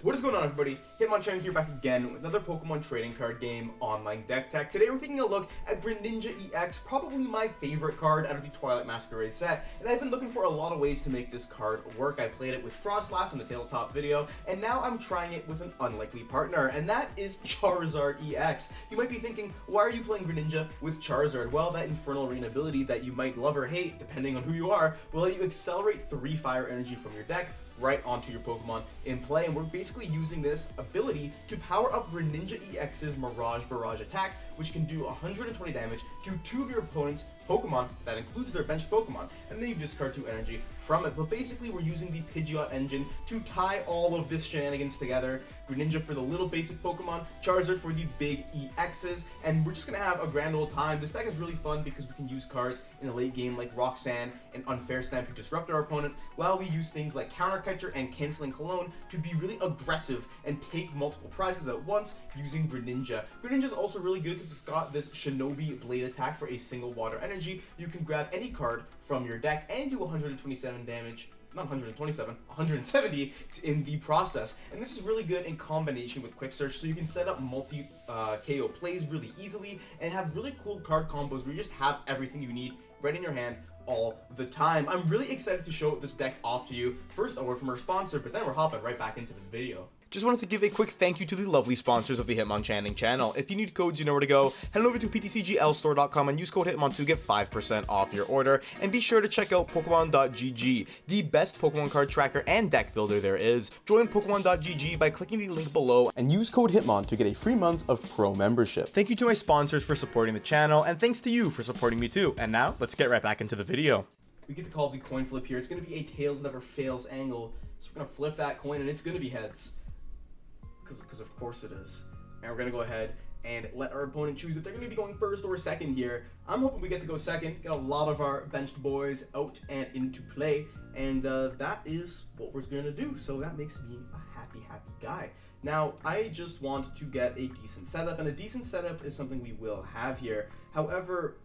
What is going on, everybody? Hitmonchan here, back again with another Pokemon trading card game, online deck tech. Today we're taking a look at Greninja EX, probably my favorite card out of the Twilight Masquerade set, and I've been looking for a lot of ways to make this card work. I played it with Frostlast in the tabletop video, and now I'm trying it with an unlikely partner, and that is Charizard EX. You might be thinking, why are you playing Greninja with Charizard? Well, that Infernal Rain ability that you might love or hate, depending on who you are, will let you accelerate 3 fire energy from your deck right onto your Pokemon in play, and we're basically using this ability to power up Greninja EX's Mirage Barrage attack, which can do 120 damage to 2 of your opponent's Pokemon. That includes their bench Pokemon, and then you discard 2 energy from it. But basically we're using the Pidgeot engine to tie all of this shenanigans together. Greninja for the little basic Pokemon, Charizard for the big EXs, and we're just gonna have a grand old time. This deck is really fun because we can use cards in the late game like Roxanne and Unfair Stamp to disrupt our opponent, while we use things like Counter Catcher and Canceling Cologne to be really aggressive and take multiple prizes at once using Greninja. Greninja is also really good because it's got this Shinobi Blade attack for a single water energy. You can grab any card from your deck and do 127 damage. Not 127, 170 in the process. And this is really good in combination with Quick Search, so you can set up multi KO plays really easily and have really cool card combos where you just have everything you need right in your hand all the time. I'm really excited to show this deck off to you. First, a word from our sponsor, but then we're hopping right back into this video. Just wanted to give a quick thank you to the lovely sponsors of the Hitmonchanting channel. If you need codes, you know where to go. Head over to ptcglstore.com and use code Hitmon to get 5% off your order. And be sure to check out Pokemon.gg, the best Pokemon card tracker and deck builder there is. Join Pokemon.gg by clicking the link below and use code Hitmon to get a free month of pro membership. Thank you to my sponsors for supporting the channel, and thanks to you for supporting me too. And now, let's get right back into the video. We get to call the coin flip here. It's going to be a tails never fails angle. So we're going to flip that coin and it's going to be heads. Because of course it is. And we're going to go ahead and let our opponent choose if they're going to be going first or second here. I'm hoping we get to go second, get a lot of our benched boys out and into play, and that is what we're going to do. So that makes me a happy guy. Now, I just want to get a decent setup, and a decent setup is something we will have here. However,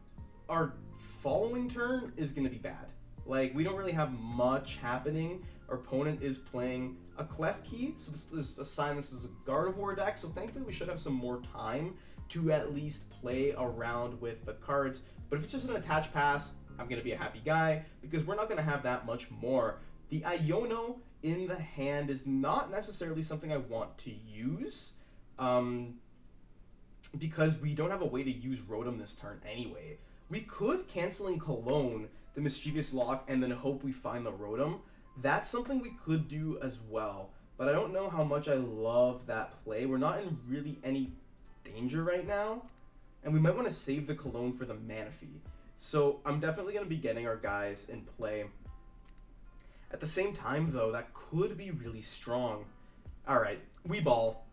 our following turn is going to be bad. Like, we don't really have much happening. Our opponent is playing a Klefki, so this is a sign this is a Gardevoir deck, so thankfully we should have some more time to at least play around with the cards. But if it's just an attach pass, I'm going to be a happy guy, because we're not going to have that much more. The Iono in the hand is not necessarily something I want to use, because we don't have a way to use Rotom this turn anyway. We could Canceling Cologne, the Mischievous Lock, and then hope we find the Rotom. That's something we could do as well, but I don't know how much I love that play. We're not in really any danger right now, and we might want to save the Cologne for the Manaphy. So I'm definitely going to be getting our guys in play. At the same time, though, that could be really strong. Alright, we ball.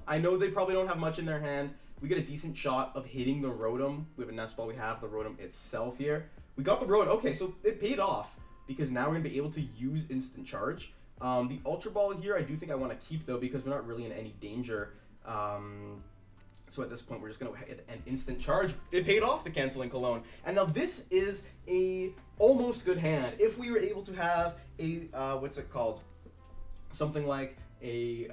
I know they probably don't have much in their hand. We get a decent shot of hitting the Rotom. We have a Nest Ball, we have the Rotom itself here. We got the Rotom. Okay, so it paid off, because now we're going to be able to use Instant Charge. The Ultra Ball here, I do think I want to keep, though, because we're not really in any danger. So at this point, we're just going to hit an Instant Charge. It paid off, the Canceling Cologne. And now this is a almost good hand. If we were able to have a, what's it called? Something like a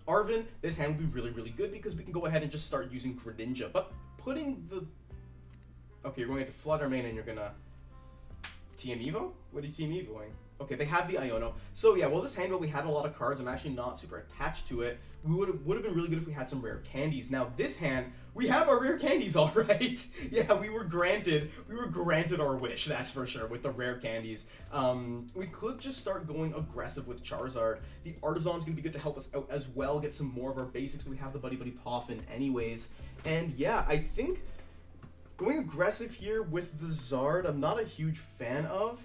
Arven, this hand would be really good, because we can go ahead and just start using Greninja. But putting the... Okay, you're going to Flood our main and you're going to... TM Evo? What are you TM Evoing? Okay, they have the Iono. So yeah, well, this hand, we had a lot of cards. I'm actually not super attached to it. We would have been really good if we had some rare candies. Now this hand, we have our rare candies, all right. Yeah, we were granted our wish, that's for sure, with the rare candies. We could just start going aggressive with Charizard. The Artisan's gonna be good to help us out as well, get some more of our basics. We have the Buddy-Buddy Poffin anyways. And yeah, I think going aggressive here with the Zard, I'm not a huge fan of.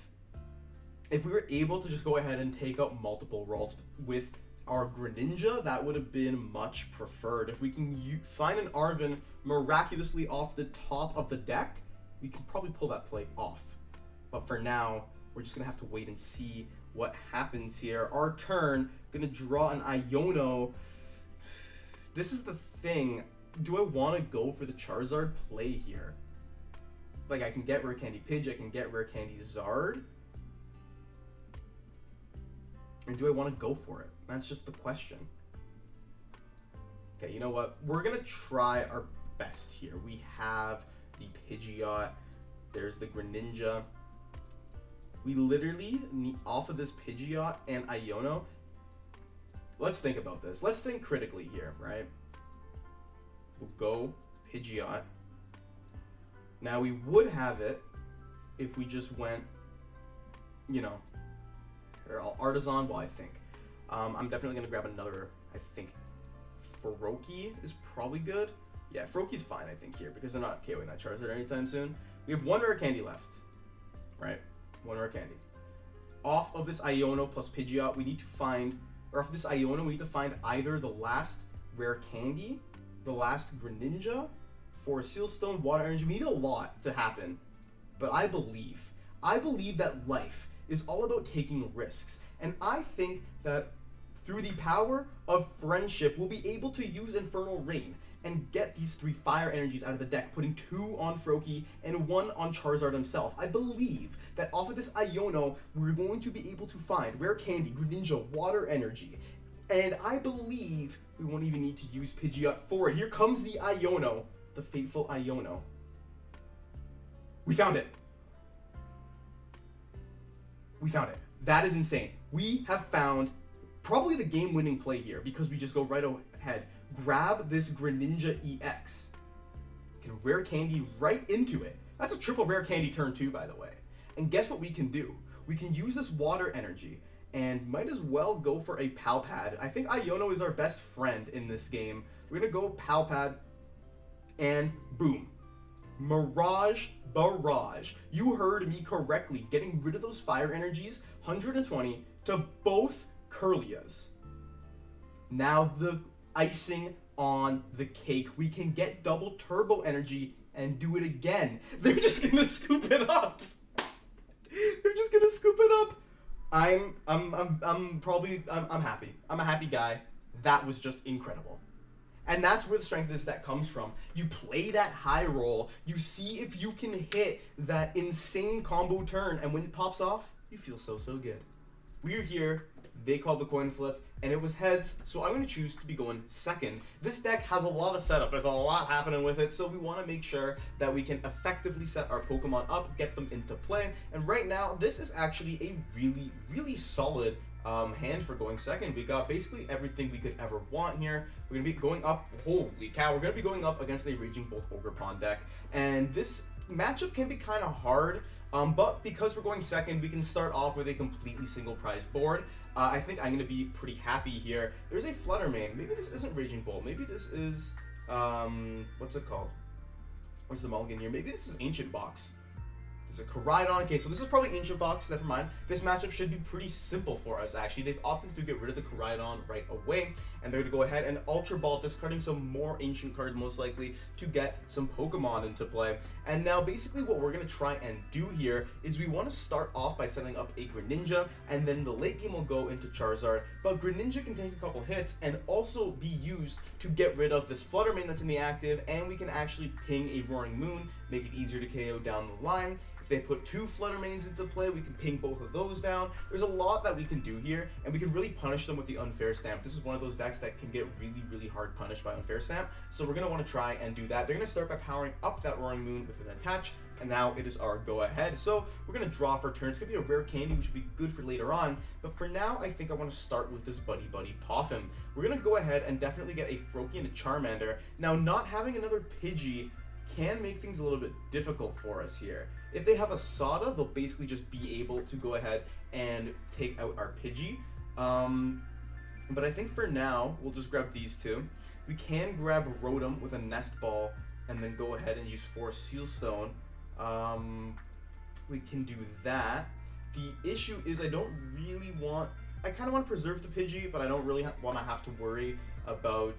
If we were able to just go ahead and take out multiple rolls with our Greninja, that would have been much preferred. If we can find an Arven miraculously off the top of the deck, we can probably pull that play off. But for now, we're just going to have to wait and see what happens here. Our turn, going to draw an Iono. This is the thing. Do I want to go for the Charizard play here? Like, I can get Rare Candy Pidgeot, I can get Rare Candy Zard. And do I want to go for it? That's just the question. Okay, you know what? We're gonna try our best here. We have the Pidgeot. There's the Greninja. We literally need, off of this Pidgeot and Iono, let's think about this. Let's think critically here, right? We'll go Pidgeot. Now we would have it if we just went, you know, Artisan. Well, I think. I'm definitely going to grab another, I think, Froakie is probably good. Yeah, Froakie's fine, I think, here, because they're not KOing that Charizard anytime soon. We have one Rare Candy left, right? One Rare Candy. Off of this Iono plus Pidgeot, we need to find, or off this Iono, we need to find either the last Rare Candy, the last Greninja, for Seal Stone, Water Energy. We need a lot to happen, but I believe that life is all about taking risks, and I think that through the power of friendship, we'll be able to use Infernal Rain and get these 3 fire energies out of the deck, putting 2 on Froakie and 1 on Charizard himself. I believe that off of this Iono, we're going to be able to find Rare Candy, Greninja, Water Energy, and I believe we won't even need to use Pidgeot for it. Here comes the Iono, the fateful Iono. We found it. We found it. That is insane. We have found probably the game-winning play here, because we just go right ahead, grab this Greninja EX, can Rare Candy right into it. That's a triple Rare Candy turn 2, by the way. And guess what we can do? We can use this Water Energy, and might as well go for a Pal Pad. I think Iono is our best friend in this game. We're going to go Pal Pad, and boom. Mirage Barrage. You heard me correctly. Getting rid of those fire energies, 120 to both Kirlias. Now the icing on the cake. We can get double turbo energy and do it again. They're just gonna scoop it up. They're just gonna scoop it up. I'm happy. I'm a happy guy. That was just incredible. And that's where the strength of this deck comes from. You play that high roll, you see if you can hit that insane combo turn, and when it pops off, you feel so good. We're here, they called the coin flip, and it was heads, so I'm going to choose to be going second. This deck has a lot of setup, there's a lot happening with it, so we want to make sure that we can effectively set our Pokemon up, get them into play, and right now, this is actually a really solid hand for going second. We got basically everything we could ever want here. We're going to be going up, holy cow, we're going to be going up against a Raging Bolt Ogerpon deck, and this matchup can be kind of hard, but because we're going second, we can start off with a completely single prize board. I think I'm going to be pretty happy here. There's a Flutter Mane. Maybe this isn't Raging Bolt. Maybe this is, what's it called? Where's the mulligan here? Maybe this is Ancient Box. There's a Koraidon. Okay, so this is probably Ancient Box. Never mind. This matchup should be pretty simple for us, actually. They've opted to get rid of the Koraidon right away, and they're going to go ahead and Ultra Ball, discarding some more Ancient cards, most likely, to get some Pokemon into play. And now, basically, what we're going to try and do here is we want to start off by setting up a Greninja, and then the late game will go into Charizard. But Greninja can take a couple hits and also be used to get rid of this Flutter Mane that's in the active, and we can actually ping a Roaring Moon, make it easier to KO down the line. If they put 2 Flutter Manes into play, we can ping both of those down. There's a lot that we can do here, and we can really punish them with the Unfair Stamp. This is one of those decks that can get really hard punished by Unfair Stamp, so we're going to want to try and do that. They're going to start by powering up that Roaring Moon with an attach, and now it is our go-ahead. So we're going to draw for turn. It's going to be a Rare Candy, which would be good for later on, but for now, I think I want to start with this Buddy-Buddy Poffin. We're going to go ahead and definitely get a Froakie and a Charmander. Now, not having another Pidgey can make things a little bit difficult for us here. If they have a Sada, they'll basically just be able to go ahead and take out our Pidgey. But I think for now, we'll just grab these 2. We can grab Rotom with a Nest Ball and then go ahead and use 4 Seal Stone. We can do that. The issue is I don't really want... I kind of want to preserve the Pidgey, but I don't really want to have to worry about...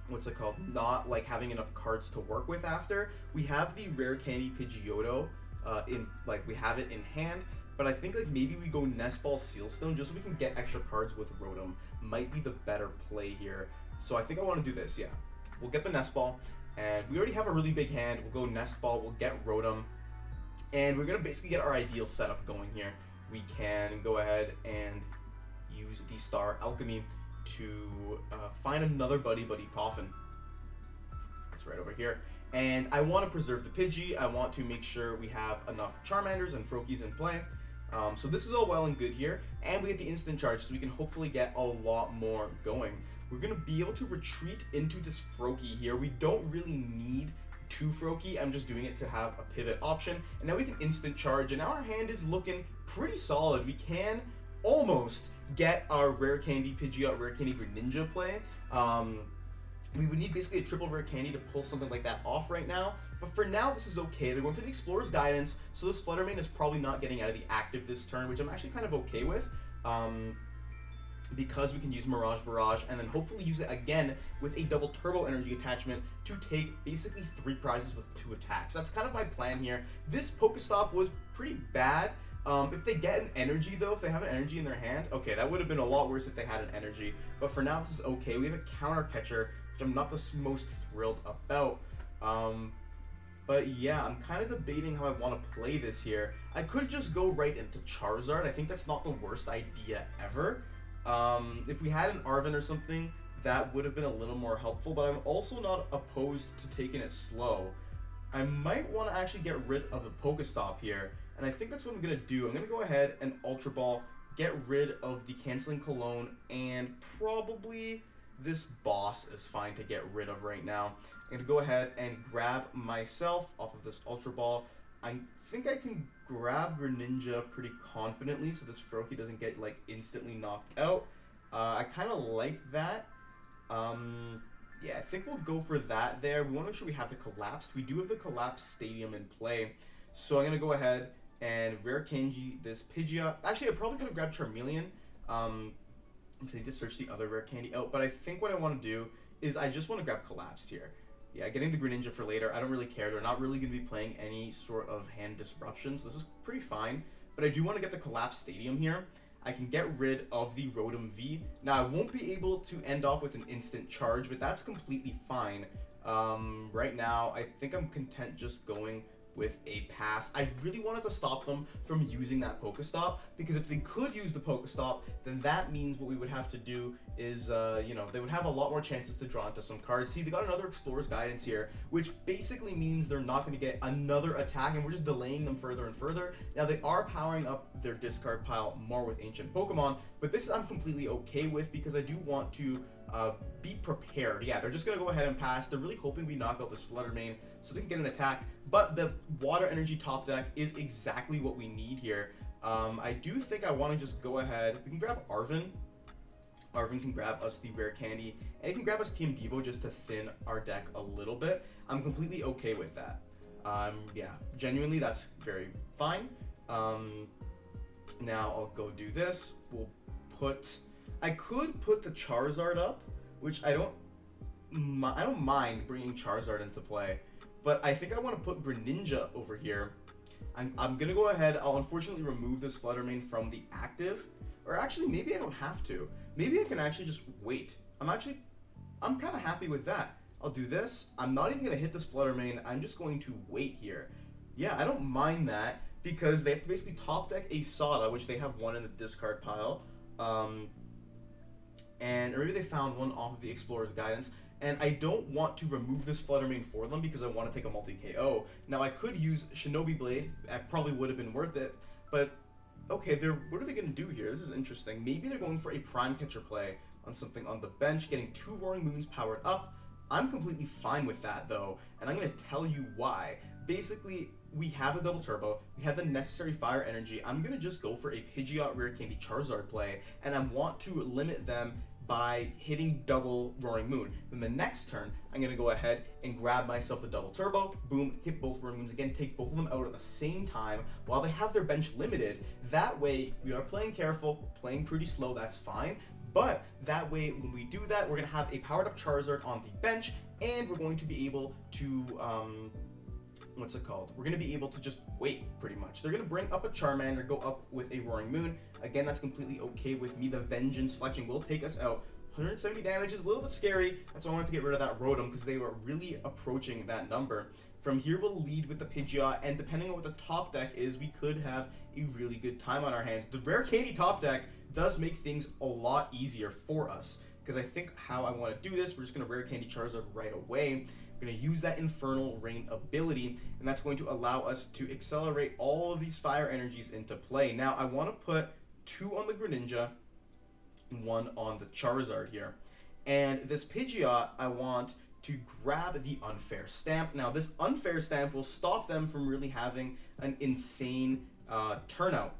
what's it called? Not like having enough cards to work with after. We have the Rare Candy Pidgeotto we have it in hand, but I think like maybe we go Nest Ball Seal Stone just so we can get extra cards with Rotom. Might be the better play here. So I think I want to do this, yeah. We'll get the Nest Ball, and we already have a really big hand. We'll go Nest Ball, we'll get Rotom, and we're gonna basically get our ideal setup going here. We can go ahead and use the Star Alchemy to find another Buddy-Buddy Poffin. It's right over here. And I want to preserve the Pidgey. I want to make sure we have enough Charmanders and Froakies in play. So this is all well and good here. And we get the instant charge, so we can hopefully get a lot more going. We're going to be able to retreat into this Froakie here. We don't really need 2 Froakie. I'm just doing it to have a pivot option. And now we can instant charge, and now our hand is looking pretty solid. We can almost get our Rare Candy Pidgeot, Rare Candy Greninja play. We would need basically a triple Rare Candy to pull something like that off right now. But for now, this is okay. They're going for the Explorer's Guidance, so this Fluttermane is probably not getting out of the active this turn, which I'm actually kind of okay with. Because we can use Mirage Barrage and then hopefully use it again with a double turbo energy attachment to take basically 3 prizes with 2 attacks. That's kind of my plan here. This Pokestop was pretty bad. If they get an energy though, if they have an energy in their hand, okay, that would have been a lot worse if they had an energy. But for now, this is okay. We have a counter catcher, which I'm not the most thrilled about. But yeah, I'm kind of debating how I want to play this here. I could just go right into Charizard. I think that's not the worst idea ever. If we had an Arven or something, that would have been a little more helpful, but I'm also not opposed to taking it slow. I might want to actually get rid of the Pokestop here, and I think that's what I'm going to do. I'm going to go ahead and Ultra Ball, get rid of the Canceling Cologne, and probably this boss is fine to get rid of right now. I'm going to go ahead and grab myself off of this Ultra Ball. I think I can grab Greninja pretty confidently so this Froakie doesn't get like instantly knocked out. I kind of like that. Yeah, I think we'll go for that there. We want to make sure we have the Collapsed. We do have the Collapsed Stadium in play. So I'm going to go ahead and Rare Candy this Pidgeot. Actually, I probably could have grabbed Charmeleon. Since I need to search the other Rare Candy out. But I think what I want to do is I just want to grab Collapsed here. Yeah, getting the Greninja for later, I don't really care. They're not really going to be playing any sort of hand disruption, so this is pretty fine. But I do want to get the Collapsed Stadium here. I can get rid of the Rotom V. Now, I won't be able to end off with an instant charge, but that's completely fine. Right now, I think I'm content just going with a pass. I really wanted to stop them from using that Pokestop, because if they could use the Pokestop, then that means what we would have to do is, you know, they would have a lot more chances to draw into some cards. See, they got another Explorer's Guidance here, which basically means they're not going to get another attack, and we're just delaying them further and further. Now, they are powering up their discard pile more with Ancient Pokemon, but this I'm completely okay with because I do want to be prepared. Yeah, they're just going to go ahead and pass. They're really hoping we knock out this Fluttermane so they can get an attack, but the Water Energy top deck is exactly what we need here. I do think I want to just go ahead. We can grab Arven. Arven can grab us the Rare Candy, and he can grab us Team Devo just to thin our deck a little bit. I'm completely okay with that. Yeah, genuinely, that's very fine. Now I'll go do this. We'll put... I could put the Charizard up, which I don't mind bringing Charizard into play, but I think I want to put Greninja over here. I'm going to go ahead. I'll unfortunately remove this Fluttermane from the active, or actually maybe I don't have to. Maybe I can actually just wait. I'm kind of happy with that. I'll do this. I'm not even going to hit this Fluttermane. I'm just going to wait here. Yeah, I don't mind that because they have to basically top deck a Sada, which they have one in the discard pile. And maybe they found one off of the Explorer's Guidance, and I don't want to remove this Fluttermane for them because I want to take a multi-KO. Now, I could use Shinobi Blade. That probably would have been worth it, but okay, what are they going to do here? This is interesting. Maybe they're going for a Prime Catcher play on something on the bench, getting 2 Roaring Moons powered up. I'm completely fine with that, though, and I'm going to tell you why. Basically, we have a double turbo, we have the necessary fire energy. I'm going to just go for a Pidgeot Rare Candy Charizard play, and I want to limit them by hitting double Roaring Moon. Then the next turn, I'm going to go ahead and grab myself the double turbo, boom, hit both Roaring Moons again, take both of them out at the same time while they have their bench limited. That way, we are playing careful, playing pretty slow, that's fine. But that way, when we do that, we're going to have a powered up Charizard on the bench, and we're going to be able to, what's it called? We're going to be able to just wait, pretty much. They're going to bring up a Charmander, go up with a Roaring Moon. Again, that's completely okay with me. The Vengeance Fletching will take us out. 170 damage is a little bit scary. That's why I wanted to get rid of that Rotom, because they were really approaching that number. From here, we'll lead with the Pidgeot, and depending on what the top deck is, we could have a really good time on our hands. The Rare Candy top deck does make things a lot easier for us. Because I think how I want to do this, we're just going to Rare Candy Charizard right away. We're going to use that Infernal Rain ability, and that's going to allow us to accelerate all of these fire energies into play. Now, I want to put 2 on the Greninja and 1 on the Charizard here. And this Pidgeot, I want to grab the Unfair Stamp. Now, this Unfair Stamp will stop them from really having an insane turnout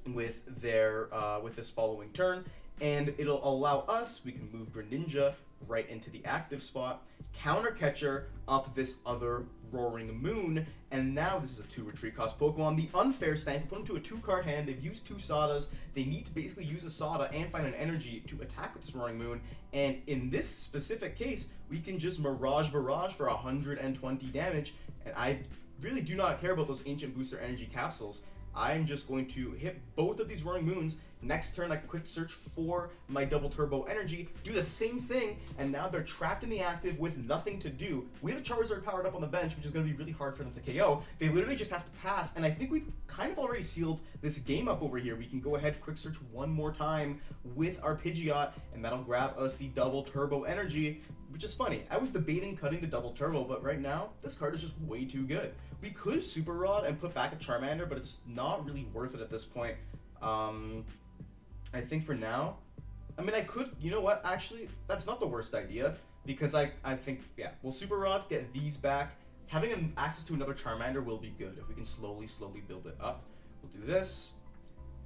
with their with this following turn. And it'll allow us, we can move Greninja right into the active spot, counter catcher up this other Roaring Moon, and now this is a 2 retreat cost Pokemon. The Unfair Stamp, put them to a 2-card hand, they've used 2 Sadas, they need to basically use a Sada and find an energy to attack with this Roaring Moon, and in this specific case, we can just Mirage Barrage for 120 damage, and I really do not care about those Ancient Booster Energy Capsules. I'm just going to hit both of these Roaring Moons. Next turn, I can quick search for my Double Turbo Energy, do the same thing, and now they're trapped in the active with nothing to do. We have a Charizard powered up on the bench, which is going to be really hard for them to KO. They literally just have to pass, and I think we've kind of already sealed this game up over here. We can go ahead, quick search one more time with our Pidgeot, and that'll grab us the Double Turbo Energy, which is funny. I was debating cutting the Double Turbo, but right now, this card is just way too good. We could Super Rod and put back a Charmander, but it's not really worth it at this point. I think for now, I mean, I could, you know what, actually, that's not the worst idea, because I think, yeah, we'll Super Rod, get these back. Having access to another Charmander will be good if we can slowly build it up. We'll do this,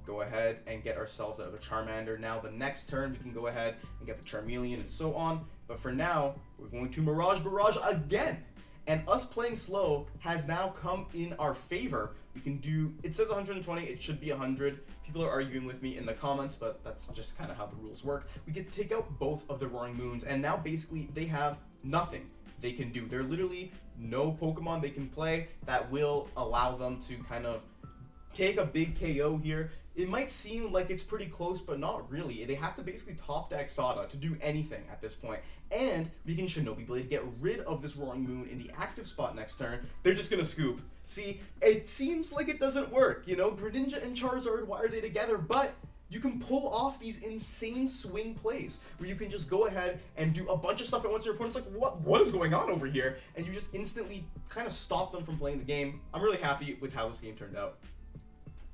go ahead and get ourselves out of a Charmander. Now, the next turn, we can go ahead and get the Charmeleon and so on, but for now, we're going to Mirage Barrage again. And us playing slow has now come in our favor. We can do, it says 120, it should be 100. People are arguing with me in the comments, but that's just kind of how the rules work. We can take out both of the Roaring Moons, and now basically they have nothing they can do. There are literally no Pokemon they can play that will allow them to kind of take a big KO here. It might seem like it's pretty close, but not really. They have to basically top deck Sada to do anything at this point. And we can Shinobi Blade, get rid of this Roaring Moon in the active spot next turn. They're just gonna scoop. See, it seems like it doesn't work, you know? Greninja and Charizard, why are they together? But you can pull off these insane swing plays where you can just go ahead and do a bunch of stuff at once. Your opponent's like, what is going on over here? And you just instantly kind of stop them from playing the game. I'm really happy with how this game turned out.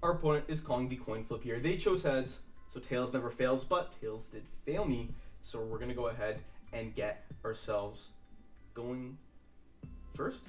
Our opponent is calling the coin flip here. They chose heads, so tails never fails, but tails did fail me. So we're gonna go ahead and get ourselves going first.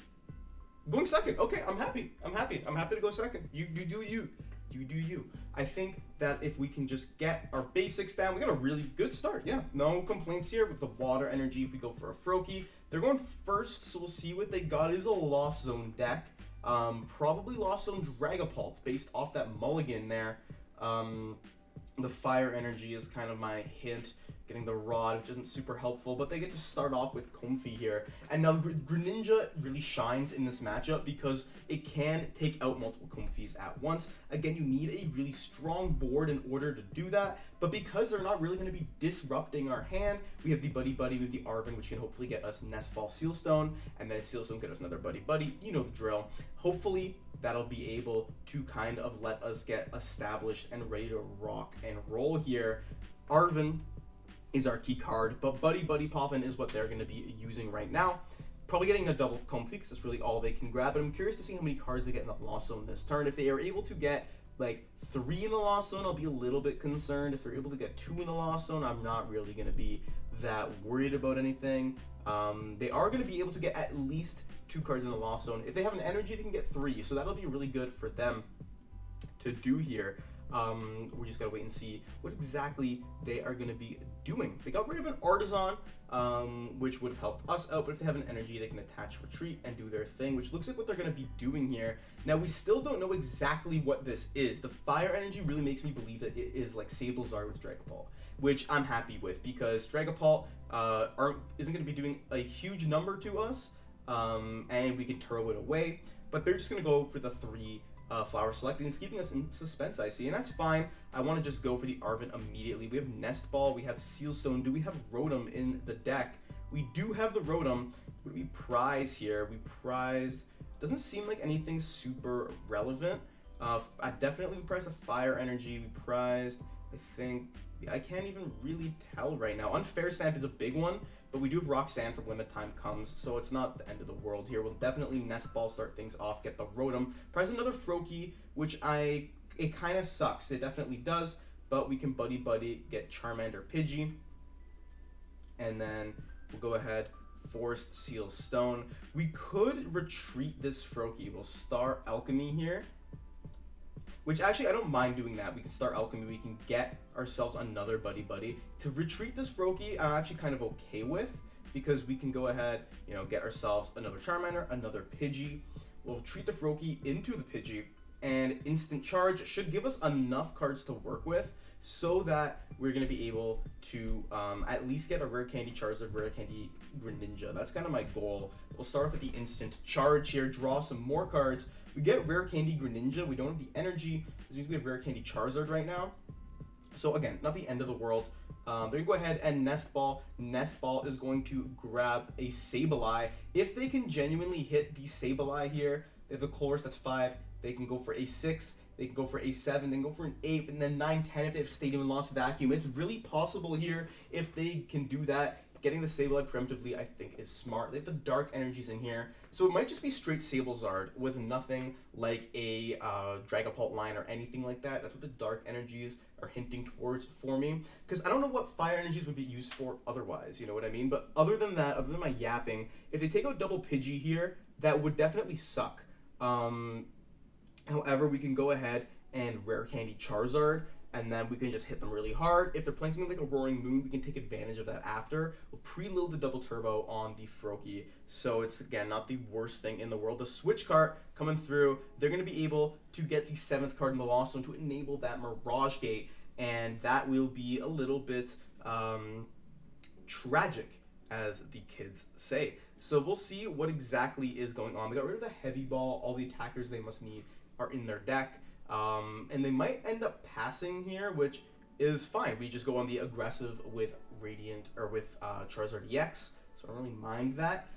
Going second. Okay, I'm happy. I'm happy to go second. You do you. You do you. I think that if we can just get our basics down, we got a really good start. Yeah, no complaints here with the water energy. If we go for a Froakie, they're going first, so we'll see what they got. It is a Lost Zone deck. Probably Lost Zone Dragapult based off that mulligan there. The fire energy is kind of my hint. Getting the rod, which isn't super helpful, but they get to start off with Comfy here. And now Greninja really shines in this matchup because it can take out multiple Comfys at once. Again, you need a really strong board in order to do that, but because they're not really going to be disrupting our hand, we have the Buddy-Buddy with the Arven, which can hopefully get us Nest Ball Sealstone, and then Sealstone get us another Buddy-Buddy. You know the drill. Hopefully, that'll be able to kind of let us get established and ready to rock and roll here. Arven is our key card, but Buddy-Buddy Poffin is what they're going to be using right now. Probably getting a double Comfy because that's really all they can grab, but I'm curious to see how many cards they get in the Lost Zone this turn. If they are able to get like 3 in the Lost Zone, I'll be a little bit concerned. If they're able to get 2 in the Lost Zone, I'm not really going to be that worried about anything. They are going to be able to get at least 2 cards in the Lost Zone. If they have an energy, they can get 3, so that'll be really good for them to do here. We just gotta wait and see what exactly they are gonna be doing. They got rid of an Artisan, which would have helped us out, but if they have an energy, they can attach retreat and do their thing, which looks like what they're gonna be doing here. Now, we still don't know exactly what this is. The fire energy really makes me believe that it is like Sablezard with Dragapult, which I'm happy with because Dragapult isn't gonna be doing a huge number to us, and we can Turo it away, but they're just gonna go for the 3 flower selecting. It's keeping us in suspense, I see, and that's fine. I want to just go for the Arven immediately. We have Nest Ball, we have Sealstone. Do we have Rotom in the deck? We do have the Rotom. What do we prize here? We prize, doesn't seem like anything super relevant. I definitely priced a fire energy. We prized I think, yeah, I can't even really tell right now. Unfair Stamp is a big one, but we do have Roxanne for Limit Time Comes, so it's not the end of the world here. We'll definitely Nest Ball, start things off, get the Rotom, prize another Froakie, which it kind of sucks. It definitely does, but we can Buddy-Buddy, get Charmander Pidgey, and then we'll go ahead, Forest Seal Stone. We could retreat this Froakie. We'll Star Alchemy here, which actually I don't mind doing that. We can Star Alchemy, we can get ourselves another Buddy-Buddy. To retreat this Froakie, I'm actually kind of okay with, because we can go ahead, you know, get ourselves another Charmander, another Pidgey. We'll retreat the Froakie into the Pidgey, and Instant Charge should give us enough cards to work with so that we're going to be able to at least get a Rare Candy Charizard, Rare Candy Greninja. That's kind of my goal. We'll start off with the Instant Charge here, draw some more cards. We get Rare Candy Greninja. We don't have the energy. This means we have Rare Candy Charizard right now. So again, not the end of the world. They're going to go ahead and Nest Ball. Nest Ball is going to grab a Sableye. If they can genuinely hit the Sableye here, they have the Chorus, that's 5. They can go for a 6. They can go for a 7, then go for an 8, and then 9, 10 if they have Stadium and Lost Vacuum. It's really possible here if they can do that. Getting the Sableye preemptively, I think, is smart. They have the Dark Energies in here, so it might just be straight Sablezard with nothing like a Dragapult line or anything like that. That's what the Dark Energies are hinting towards for me, because I don't know what Fire Energies would be used for otherwise, you know what I mean? But other than that, other than my yapping, if they take out double Pidgey here, that would definitely suck. However, we can go ahead and Rare Candy Charizard, and then we can just hit them really hard. If they're playing something like a Roaring Moon, we can take advantage of that after. We'll preload the double turbo on the Froakie, so it's, again, not the worst thing in the world. The Switch card coming through, they're going to be able to get the 7th card in the Lost Zone to enable that Mirage Gate, and that will be a little bit tragic, as the kids say. So we'll see what exactly is going on. They got rid of the Heavy Ball. All the attackers they must need are in their deck. And they might end up passing here, which is fine. We just go on the aggressive with Radiant, or with Charizard EX, so I don't really mind that.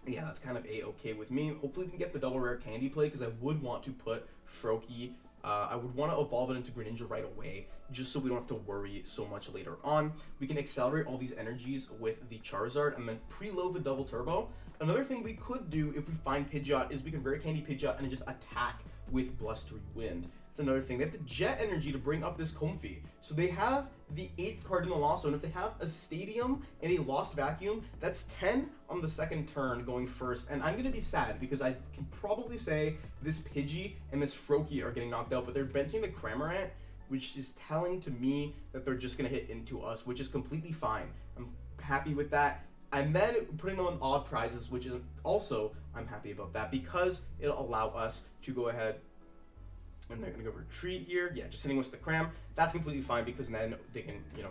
Yeah, that's kind of a-okay with me. Hopefully we can get the double Rare Candy play, because I would want to put Froakie, I would want to evolve it into Greninja right away, just so we don't have to worry so much later on. We can accelerate all these energies with the Charizard, and then preload the double turbo. Another thing we could do if we find Pidgeot is we can Rare Candy Pidgeot and just attack with Blustery Wind. That's another thing. They have the Jet Energy to bring up this Comfey. So they have the 8th card in the Lost Zone. If they have a Stadium and a Lost Vacuum, that's 10 on the second turn going first. And I'm going to be sad because I can probably say this Pidgey and this Froakie are getting knocked out, but they're benching the Cramorant, which is telling to me that they're just going to hit into us, which is completely fine. I'm happy with that. And then putting them on odd prizes, which is also, I'm happy about that, because it'll allow us to go ahead, and they're going to go retreat here. Yeah, just hitting us with the Cram. That's completely fine, because then they can, you know,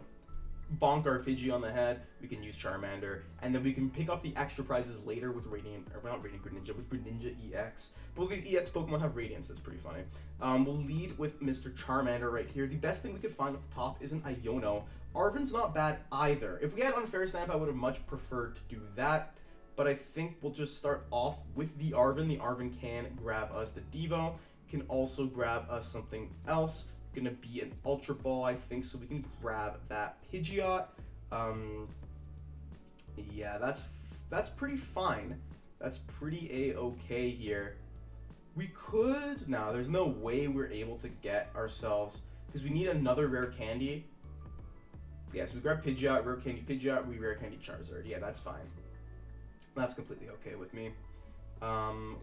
bonk our Pidgey on the head. We can use Charmander, and then we can pick up the extra prizes later with Radiant, or not Radiant Greninja, with Greninja EX. Both these EX Pokemon have Radiance. That's pretty funny. We'll lead with Mr. Charmander right here. The best thing we could find at the top is an Iono. Arven's not bad either. If we had Unfair Stamp, I would have much preferred to do that, but I think we'll just start off with the Arven. The Arven can grab us the Devo, can also grab us something else. Gonna be an Ultra Ball, I think, so we can grab that Pidgeot. Yeah, that's pretty fine. That's pretty a-okay here. We could, no, there's no way we're able to get ourselves, because we need another Rare Candy. Yeah, so we grab Pidgeot, Rare Candy Pidgeot, we Rare Candy Charizard. Yeah, that's fine. That's completely okay with me.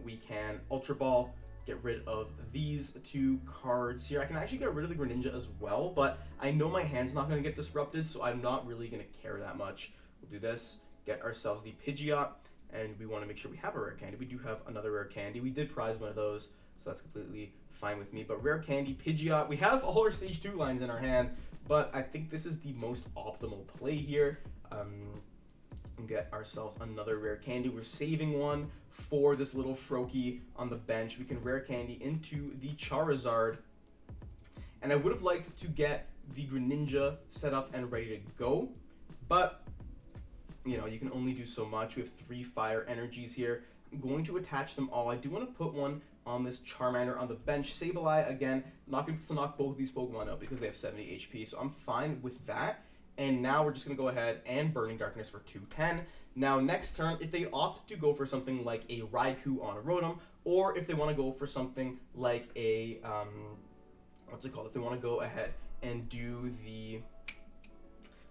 We can Ultra Ball, get rid of these 2 cards here. I can actually get rid of the Greninja as well, but I know my hand's not going to get disrupted, so I'm not really going to care that much. We'll do this, get ourselves the Pidgeot, and we want to make sure we have a Rare Candy. We do have another Rare Candy. We did prize one of those, so that's completely fine with me. But Rare Candy, Pidgeot, we have all our Stage 2 lines in our hand, but I think this is the most optimal play here. Get ourselves another Rare Candy. We're saving one for this little Froakie on the bench. We can Rare Candy into the Charizard. And I would have liked to get the Greninja set up and ready to go, but you know, you can only do so much. We have 3 Fire Energies here. I'm going to attach them all. I do want to put one on this Charmander on the bench. Sableye, again, not going to knock both of these Pokemon out because they have 70 HP, so I'm fine with that. And now we're just going to go ahead and Burning Darkness for 210. Now, next turn, if they opt to go for something like a Raikou on a Rotom, or if they want to go for something like a, what's it called? If they want to go ahead and do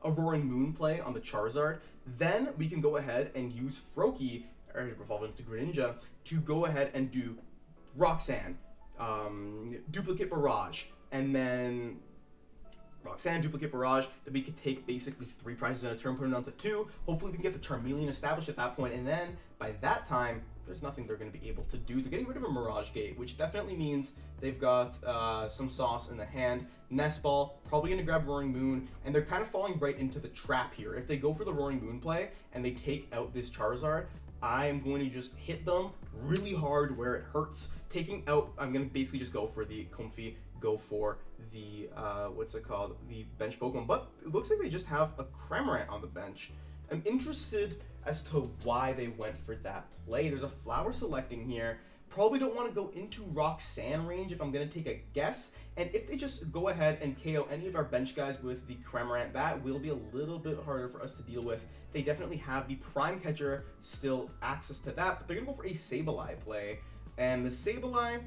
a Roaring Moon play on the Charizard, then we can go ahead and use Froakie, or evolve into Greninja, to go ahead and do Roxanne, Duplicate Barrage, and then Roxanne, Duplicate Barrage, then we could take basically 3 prizes in a turn, put it down to 2. Hopefully we can get the Charmeleon established at that point, and then by that time, there's nothing they're going to be able to do. They're getting rid of a Mirage Gate, which definitely means they've got some sauce in the hand. Nest Ball, probably going to grab Roaring Moon, and they're kind of falling right into the trap here. If they go for the Roaring Moon play, and they take out this Charizard, I am going to just hit them really hard where it hurts. Taking out, I'm going to basically just go for the Comfy, go for the, the bench Pokemon. But it looks like they just have a Cramorant on the bench. I'm interested as to why they went for that play. There's a Flower selecting here. Probably don't want to go into Roxanne range if I'm going to take a guess. And if they just go ahead and KO any of our bench guys with the Cramorant, that will be a little bit harder for us to deal with. They definitely have the Prime Catcher still access to that, but they're going to go for a Sableye play. And the Sableye,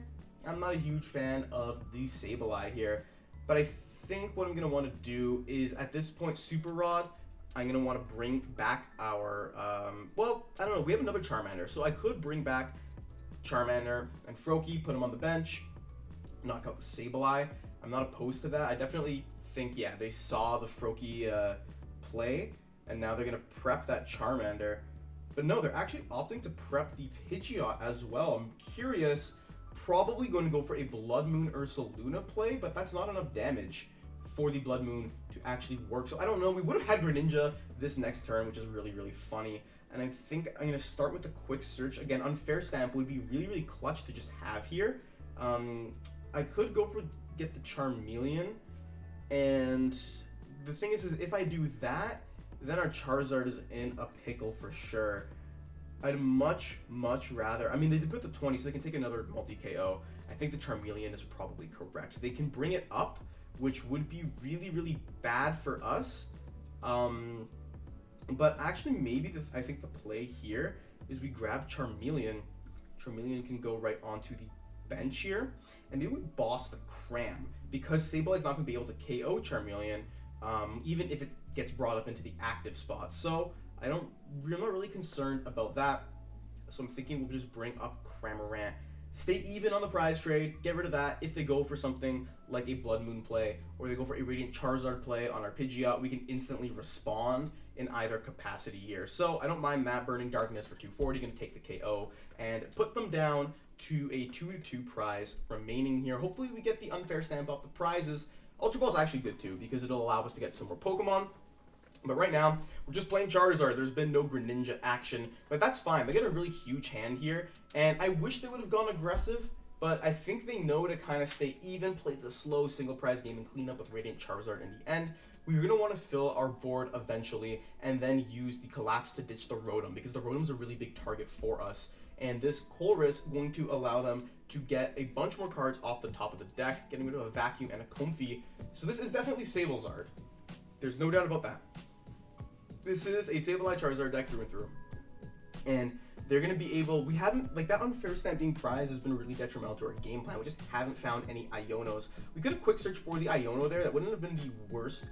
I'm not a huge fan of the Sableye here, but I think what I'm going to want to do is, at this point, Super Rod, I'm going to want to bring back our, well, I don't know, we have another Charmander, so I could bring back Charmander and Froakie, put him on the bench, knock out the Sableye. I'm not opposed to that. I definitely think, yeah, they saw the Froakie play, and now they're going to prep that Charmander. But no, they're actually opting to prep the Pidgeot as well. I'm curious, probably going to go for a Blood Moon Ursaluna play, but that's not enough damage for the Blood Moon to actually work. So I don't know, we would have had Greninja this next turn, which is really, really funny. And I think I'm going to start with the Quick Search. Again, Unfair Stamp would be really, really clutch to just have here. I could go for get the Charmeleon. And the thing is if I do that, then our Charizard is in a pickle for sure. I'd much, much rather... I mean, they did put the 20, so they can take another multi-KO. I think the Charmeleon is probably correct. They can bring it up, which would be really, really bad for us. But actually, maybe I think the play here is we grab Charmeleon. Charmeleon can go right onto the bench here, and maybe we boss the Cram, because Sableye is not going to be able to KO Charmeleon, even if it gets brought up into the active spot. So I'm not really concerned about that. So I'm thinking we'll just bring up Cramorant, stay even on the prize trade, get rid of that. If they go for something like a Blood Moon play, or they go for a Radiant Charizard play on our Pidgeot, we can instantly respond in either capacity here. So I don't mind that. Burning Darkness for 240, going to take the KO and put them down to a 2-2 prize remaining here. Hopefully we get the Unfair Stamp off the prizes. Ultra Ball is actually good too, because it'll allow us to get some more Pokemon. But right now, we're just playing Charizard. There's been no Greninja action, but that's fine. They get a really huge hand here, and I wish they would have gone aggressive, but I think they know to kind of stay even, play the slow single prize game, and clean up with Radiant Charizard in the end. We're going to want to fill our board eventually, and then use the Collapse to ditch the Rotom, because the Rotom's a really big target for us. And this Colress is going to allow them to get a bunch more cards off the top of the deck, getting rid of a Vacuum and a Comfy. So this is definitely Sablezard. There's no doubt about that. This is a Sableye Charizard deck through and through. And they're going to be able... We haven't... Like, that Unfair Stamp being prized has been really detrimental to our game plan. We just haven't found any Ionos. We could have quick searched for the Iono there. That wouldn't have been the worst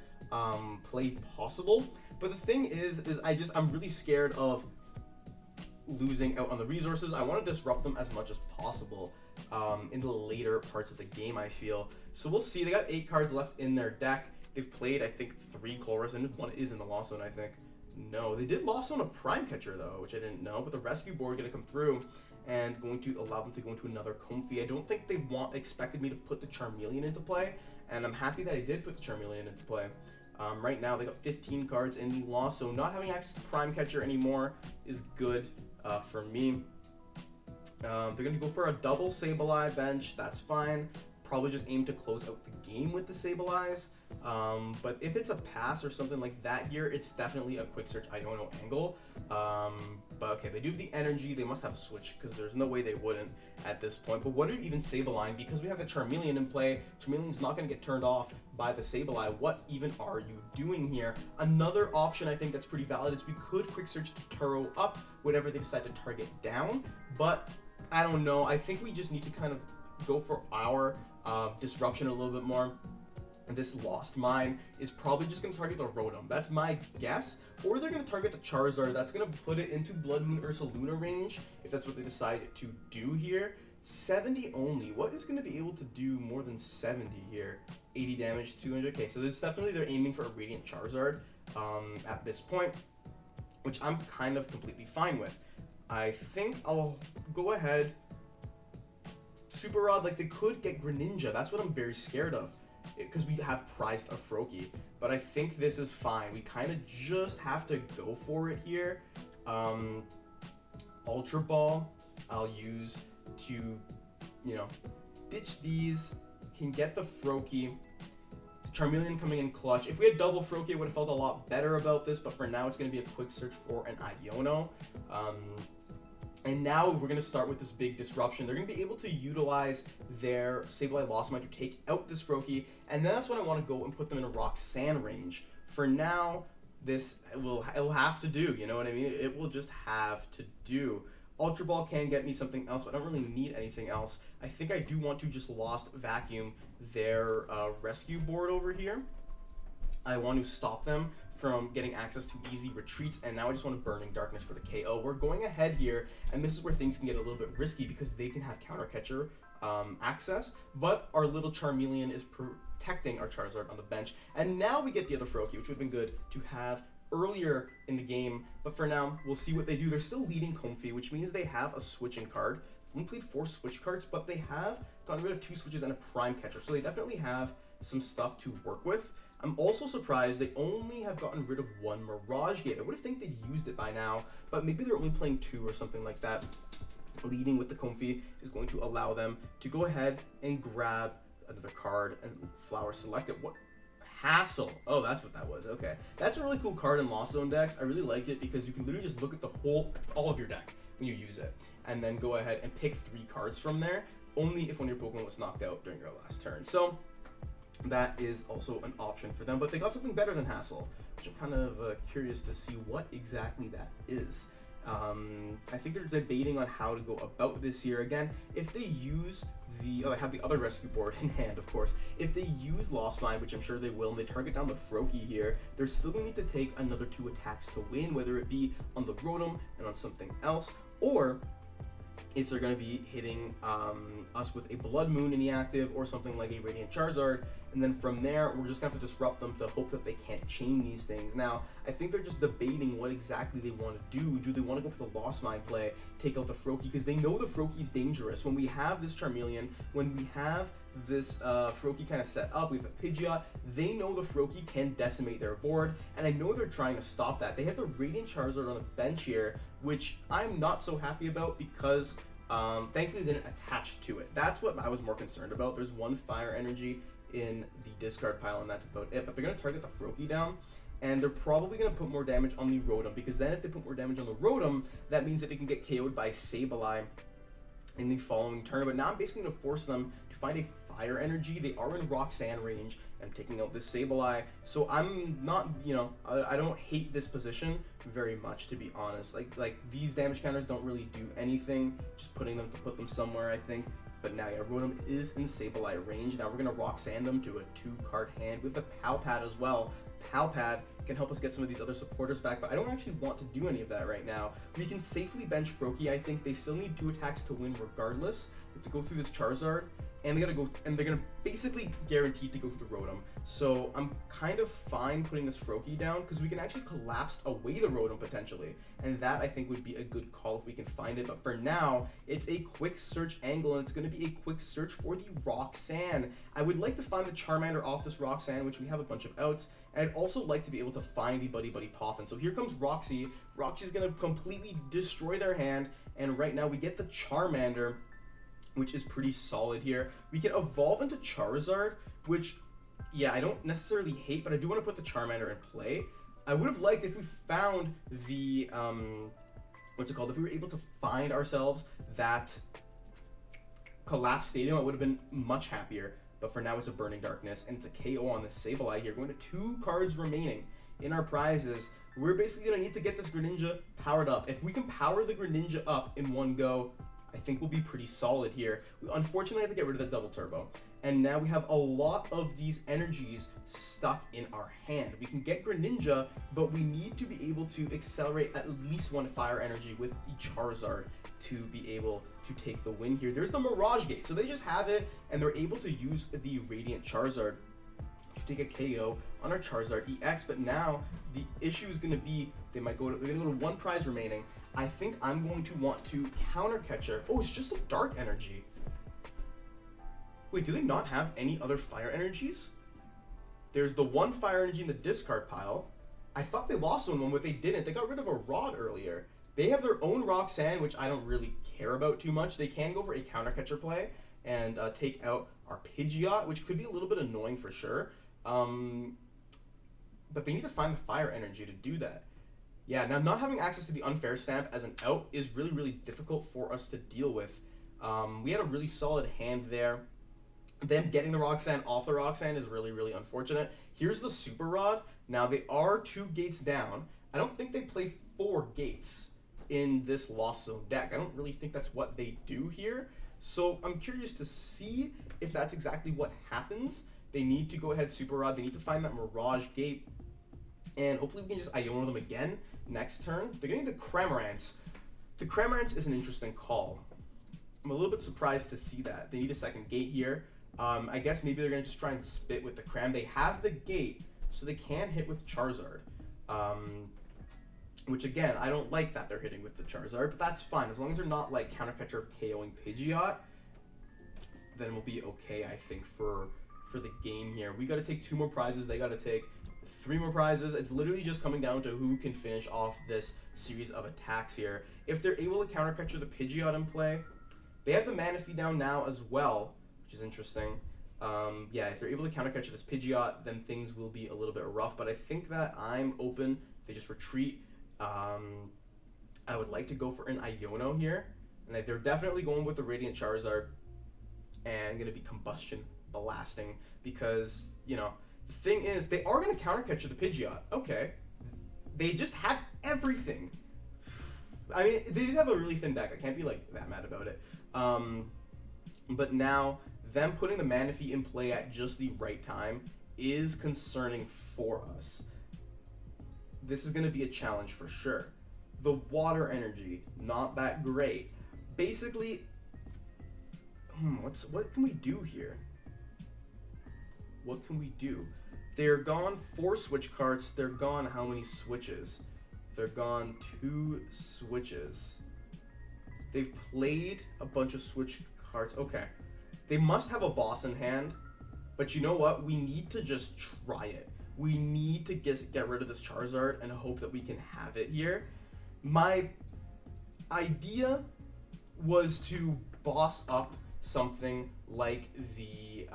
play possible. But the thing is I'm really scared of losing out on the resources. I want to disrupt them as much as possible in the later parts of the game, I feel. So we'll see. They got 8 cards left in their deck. They've played, I think, 3 Colress, and 1 is in the Lost Zone, I think. No, they did Lost Zone a Prime Catcher, though, which I didn't know. But the Rescue Board going to come through and going to allow them to go into another Comfy. I don't think they expected me to put the Charmeleon into play, and I'm happy that I did put the Charmeleon into play. Right now, they got 15 cards in the Lost Zone. Not having access to Prime Catcher anymore is good for me. They're going to go for a double Sableye bench. That's fine. probably just aim to close out the game with the Sableyes. But if it's a pass or something like that here, it's definitely a quick search Iono angle. But okay, they do have the energy. They must have a switch because there's no way they wouldn't at this point. But what are you even Sableye? Because we have the Charmeleon in play. Charmeleon's not going to get turned off by the Sableye. What even are you doing here? Another option I think that's pretty valid is we could quick search to Turo up, whatever they decide to target down. But I don't know. I think we just need to kind of go for our disruption a little bit more. And this Lost Mine is probably just going to target the Rotom. That's my guess. Or they're going to target the Charizard. That's going to put it into Blood Moon Ursaluna range, if that's what they decide to do here. 70 only. What is going to be able to do more than 70 here? 80 damage, 200. Okay, so it's definitely they're aiming for a Radiant Charizard at this point, which I'm kind of completely fine with. I think I'll go ahead. Super Rod, like they could get Greninja. That's what I'm very scared of, because we have prized a Froakie. But I think this is fine. We kind of just have to go for it here. Ultra Ball, I'll use to, you know, ditch these. Can get the Froakie. Charmeleon coming in clutch. If we had double Froakie, I would have felt a lot better about this. But for now, it's going to be a quick search for an Iono. And now we're going to start with this big disruption. They're going to be able to utilize their Sableye Lost Mine to take out this Froakie. And then that's when I want to go and put them in a Roxanne range. For now, it'll have to do. You know what I mean? It will just have to do. Ultra Ball can get me something else, but I don't really need anything else. I think I do want to just Lost Vacuum their rescue board over here. I want to stop them from getting access to easy retreats, and now I just want to Burning Darkness for the KO. We're going ahead here, and this is where things can get a little bit risky because they can have counter catcher access, but our little Charmeleon is protecting our Charizard on the bench. And now we get the other Froakie, which would have been good to have earlier in the game, but for now, we'll see what they do. They're still leading Comfey, which means they have a switching card. We played 4 switch cards, but they have gotten rid of 2 switches and a prime catcher, so they definitely have some stuff to work with. I'm also surprised they only have gotten rid of 1 Mirage Gate. I would have think they'd used it by now, but maybe they're only playing 2 or something like that. Leading with the Comfey is going to allow them to go ahead and grab another card and Flower Select it. What? Hassle. Oh, that's what that was. Okay. That's a really cool card in Lost Zone decks. I really liked it because you can literally just look at the all of your deck when you use it, and then go ahead and pick 3 cards from there, only if one of your Pokemon was knocked out during your last turn. So that is also an option for them, but they got something better than Hassle, which I'm kind of curious to see what exactly that is. I think they're debating on how to go about this here. Again, if they use I have the other rescue board in hand, of course. If they use Lost Mine, which I'm sure they will, and they target down the Froakie here, they're still going to need to take another 2 attacks to win, whether it be on the Rotom and on something else, or if they're going to be hitting us with a Blood Moon in the active or something like a Radiant Charizard, and then from there, we're just going to have to disrupt them to hope that they can't chain these things. Now, I think they're just debating what exactly they want to do. Do they want to go for the Lost Mine play, take out the Froakie, because they know the Froakie's dangerous. When we have this Charmeleon, when we have this Froakie kind of set up, we have a Pidgeot, they know the Froakie can decimate their board, and I know they're trying to stop that. They have the Radiant Charizard on the bench here, which I'm not so happy about because thankfully they didn't attach to it. That's what I was more concerned about. There's 1 Fire Energy in the discard pile, and that's about it. But they're going to target the Froakie down, and they're probably going to put more damage on the Rotom, because then if they put more damage on the Rotom, that means that it can get KO'd by Sableye in the following turn. But now I'm basically going to force them to find a Fire Energy. They are in Roxanne range. I'm taking out this Sableye, so I'm not, you know, I don't hate this position very much, to be honest. Like these damage counters don't really do anything, just putting them to put them somewhere, I think. But now, yeah, Rotom is in Sableye range. Now we're going to Roxanne them to a 2-card hand with the Pal Pad as well. Pal Pad can help us get some of these other supporters back, but I don't actually want to do any of that right now. We can safely bench Froakie. I think they still need 2 attacks to win regardless. They have to go through this Charizard, and they're gonna basically guaranteed to go through the Rotom. So I'm kind of fine putting this Froakie down because we can actually collapse away the Rotom potentially, and that I think would be a good call if we can find it. But for now, it's a quick search angle, and it's going to be a quick search for the Roxanne. I would like to find the Charmander off this Roxanne, which we have a bunch of outs, and I'd also like to be able to find the Buddy-Buddy Poffin. So here comes Roxy. Roxy's going to completely destroy their hand, and right now we get the Charmander. which is pretty solid here. We can evolve into Charizard, which, yeah, I don't necessarily hate, but I do want to put the Charmander in play. I would have liked if we found the, what's it called? If we were able to find ourselves that Collapse Stadium, I would have been much happier. But for now, it's a Burning Darkness, and it's a KO on the Sableye here. Going to 2 cards remaining in our prizes. We're basically going to need to get this Greninja powered up. If we can power the Greninja up in one go, I think we'll be pretty solid here. We unfortunately have to get rid of the double turbo. And now we have a lot of these energies stuck in our hand. We can get Greninja, but we need to be able to accelerate at least 1 fire energy with the Charizard to be able to take the win here. There's the Mirage Gate, so they just have it, and they're able to use the Radiant Charizard to take a KO on our Charizard EX. But now the issue is going to be they're going to go to 1 prize remaining. I think I'm going to want to counter catcher. Oh, it's just a Dark Energy. Wait, do they not have any other fire energies? There's the 1 fire energy in the discard pile. I thought they lost one, but they didn't. They got rid of a Rod earlier. They have their own Roxanne, which I don't really care about too much. They can go for a counter catcher play and take out our Pidgeot, which could be a little bit annoying for sure. But they need to find the fire energy to do that. Yeah, now not having access to the Unfair Stamp as an out is really, really difficult for us to deal with. We had a really solid hand there. Them getting the Roxanne off the Roxanne is really, really unfortunate. Here's the Super Rod. Now, they are 2 gates down. I don't think they play 4 gates in this Lost Zone deck. I don't really think that's what they do here. So I'm curious to see if that's exactly what happens. They need to go ahead Super Rod. They need to find that Mirage Gate. And hopefully we can just Iono them again next turn. They're getting the Cramorants. The Cramorants is an interesting call. I'm a little bit surprised to see that. They need a second gate here. I guess maybe they're going to just try and spit with the Cram. They have the gate, so they can hit with Charizard. Which, again, I don't like that they're hitting with the Charizard, but that's fine. As long as they're not, like, counter catcher KOing Pidgeot, then we'll be okay, I think, for the game here. We got to take 2 more prizes. They got to take 3 more prizes. It's literally just coming down to who can finish off this series of attacks here. If they're able to counter catcher the Pidgeot in play, they have the Manaphy down now as well, which is interesting. Yeah, if they're able to counter catch this Pidgeot, then things will be a little bit rough. But I think that I'm open. They just retreat. I would like to go for an Iono here. And they're definitely going with the Radiant Charizard and going to be Combustion Blasting because, you know, the thing is, they are going to counter catch the Pidgeot. Okay. They just have everything. I mean, they did have a really thin deck. I can't be, like, that mad about it. But now, them putting the Manaphy in play at just the right time is concerning for us. This is going to be a challenge for sure. The Water Energy, not that great. Basically, what can we do here? What can we do? They're gone 4 switch cards. They're gone how many switches? They're gone 2 switches. They've played a bunch of switch cards. Okay. They must have a boss in hand. But you know what? We need to just try it. We need to get rid of this Charizard and hope that we can have it here. My idea was to boss up something like the,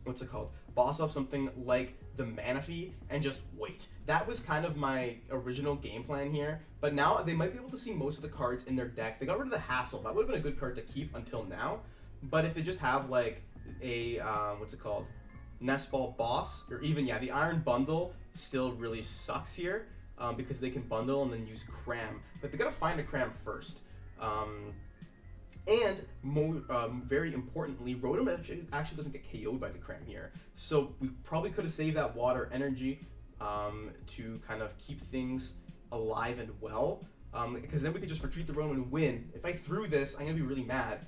what's it called? Boss up something like the Manaphy and just wait. That was kind of my original game plan here, but now they might be able to see most of the cards in their deck. They got rid of the Hassle. That would have been a good card to keep until now, but if they just have like a, what's it called? Nest Ball Boss, or even, yeah, the Iron Bundle still really sucks here because they can bundle and then use Cram, but they gotta find a Cram first. And very importantly, Rotom actually doesn't get KO'd by the Cram here. So we probably could have saved that Water Energy to kind of keep things alive and well. Because then we could just retreat the Rotom and win. If I threw this, I'm going to be really mad.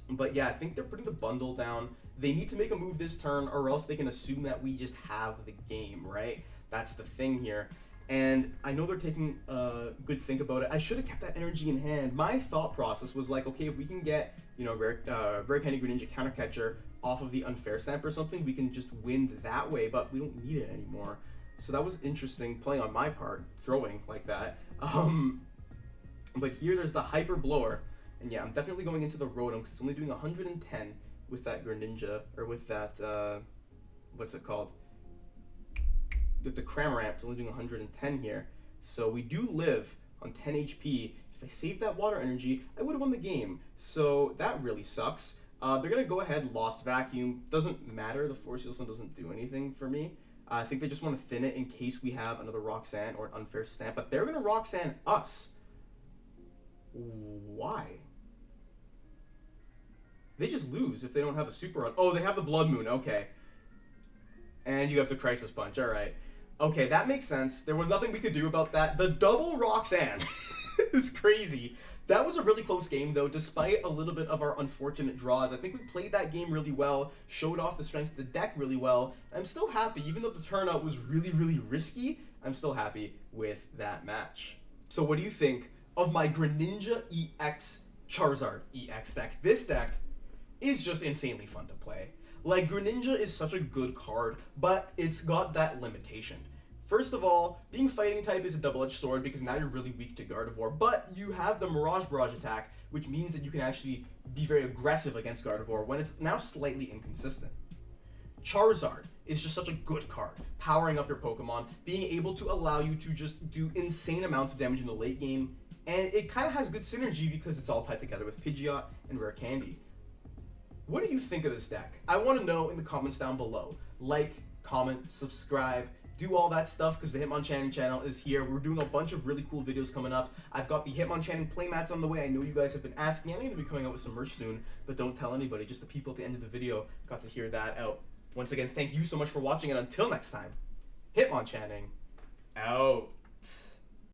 But yeah, I think they're putting the bundle down. They need to make a move this turn or else they can assume that we just have the game, right? That's the thing here. And I know they're taking a good think about it. I should have kept that energy in hand. My thought process was like, okay, if we can get, you know, Rare Candy Greninja counter catcher off of the Unfair Stamp or something, we can just win that way, but we don't need it anymore. So that was interesting playing on my part, throwing like that. But here there's the Hyper Blower, And yeah, I'm definitely going into the Rotom because it's only doing 110 with that Greninja, or with that, what's it called? With the Cramorant, it's only doing 110 here. So we do live on 10 HP. If I saved that water energy, I would have won the game. So that really sucks. They're going to go ahead, Lost Vacuum. Doesn't matter, the Force Heal Stone doesn't do anything for me. I think they just want to thin it in case we have another Roxanne or an Unfair Stamp. But they're going to Roxanne us. Why? They just lose if they don't have a Super Run. Oh, they have the Blood Moon, okay. And you have the Crisis Punch, alright. Okay, that makes sense. There was nothing we could do about that. The double Roxanne is crazy. That was a really close game, though, despite a little bit of our unfortunate draws. I think we played that game really well, showed off the strengths of the deck really well. I'm still happy, even though the turnout was really, really risky, I'm still happy with that match. So what do you think of my Greninja EX Charizard EX deck? This deck is just insanely fun to play. Like, Greninja is such a good card, but it's got that limitation. First of all, being fighting type is a double-edged sword because now you're really weak to Gardevoir, but you have the Mirage Barrage attack, which means that you can actually be very aggressive against Gardevoir when it's now slightly inconsistent. Charizard is just such a good card, powering up your Pokemon, being able to allow you to just do insane amounts of damage in the late game, and it kind of has good synergy because it's all tied together with Pidgeot and Rare Candy. What do you think of this deck? I want to know in the comments down below. Like, comment, subscribe, do all that stuff because the Hitmonchanting channel is here. We're doing a bunch of really cool videos coming up. I've got the Hitmonchanting playmats on the way. I know you guys have been asking. I'm going to be coming out with some merch soon, but don't tell anybody. Just the people at the end of the video got to hear that out. Once again, thank you so much for watching, and until next time, Hitmonchanting out.